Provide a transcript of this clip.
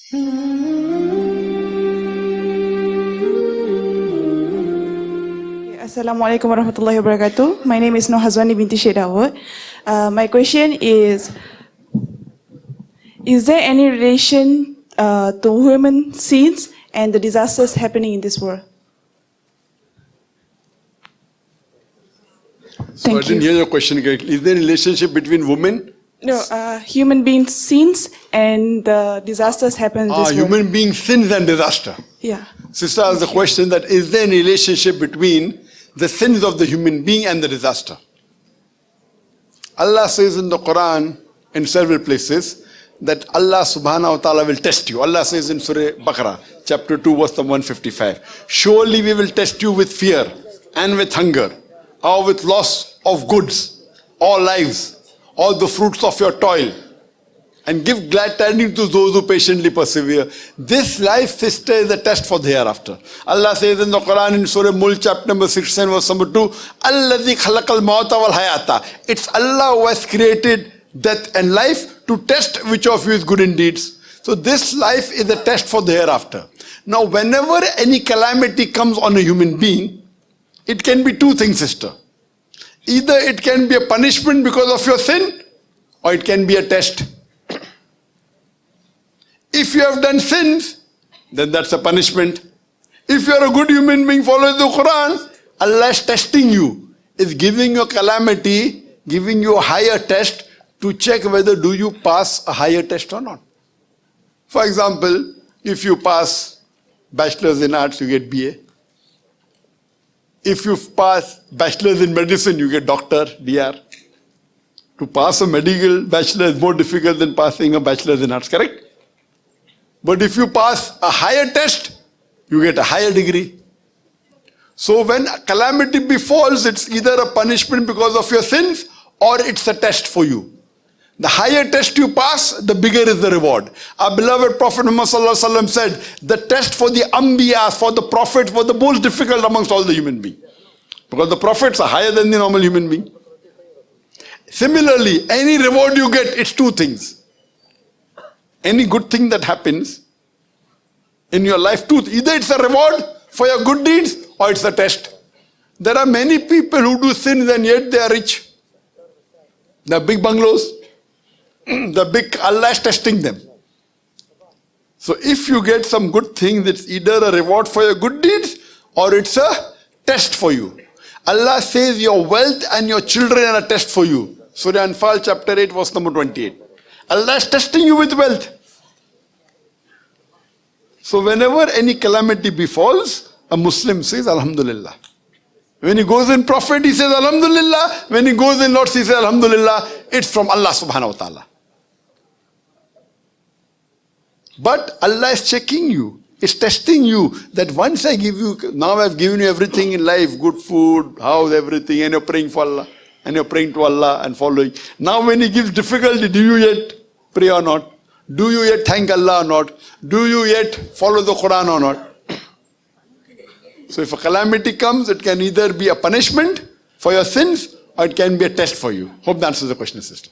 Assalamu alaikum warahmatullahi wabarakatuh. My name is Nohazwani binti Shedawat. My question is there any relation to human sins and the disasters happening in this world? So I didn't hear your question correctly. Is there a relationship between women? No, human beings' sins and the disasters happen in this world. Human beings' sins and disaster. Yeah. Sister asked the question that is there a relationship between the sins of the human being and the disaster? Allah says in the Quran in several places that Allah subhanahu wa ta'ala will test you. Allah says in Surah Baqarah, chapter 2, verse 155, surely we will test you with fear and with hunger, or with loss of goods, or lives, or the fruits of your toil, and give glad tidings to those who patiently persevere. This life, sister, is a test for the hereafter. Allah says in the Quran in Surah Mulk, chapter number 6 and verse number 2, Alladhi khalaqal mawta wal hayata. It's Allah who has created death and life to test which of you is good in deeds. So this life is a test for the hereafter. Now, whenever any calamity comes on a human being, it can be two things, sister. Either it can be a punishment because of your sin, or it can be a test. If you have done sins, then that's a punishment. If you are a good human being, follow the Quran, Allah is testing you, is giving you a calamity, giving you a higher test to check whether do you pass a higher test or not. For example, if you pass Bachelor's in Arts, you get BA. If you pass Bachelor's in Medicine, you get Doctor, DR. To pass a medical bachelor is more difficult than passing a Bachelor's in Arts, correct? But if you pass a higher test, you get a higher degree. So when a calamity befalls, it's either a punishment because of your sins or it's a test for you. The higher test you pass, the bigger is the reward. Our beloved Prophet Muhammad said, the test for the Anbiya, for the prophets, was the most difficult amongst all the human beings. Because the prophets are higher than the normal human being. Similarly, any reward you get, it's two things. Any good thing that happens in your life, either it's a reward for your good deeds or it's a test. There are many people who do sins and yet they are rich. They have big bungalows. Allah is testing them. So if you get some good things, it's either a reward for your good deeds or it's a test for you. Allah says your wealth and your children are a test for you. Surah Anfal chapter 8 verse number 28. Allah is testing you with wealth. So whenever any calamity befalls, a Muslim says Alhamdulillah. When he goes in Prophet, he says Alhamdulillah. When he goes in Lord, he says Alhamdulillah. It's from Allah subhanahu wa ta'ala. But Allah is checking you. It's testing you that once I give you, now I've given you everything in life, good food, house, everything, and you're praying for Allah, and you're praying to Allah and following. Now when He gives difficulty, do you yet pray or not? Do you yet thank Allah or not? Do you yet follow the Quran or not? So if a calamity comes, it can either be a punishment for your sins or it can be a test for you. Hope that answers the question, sister.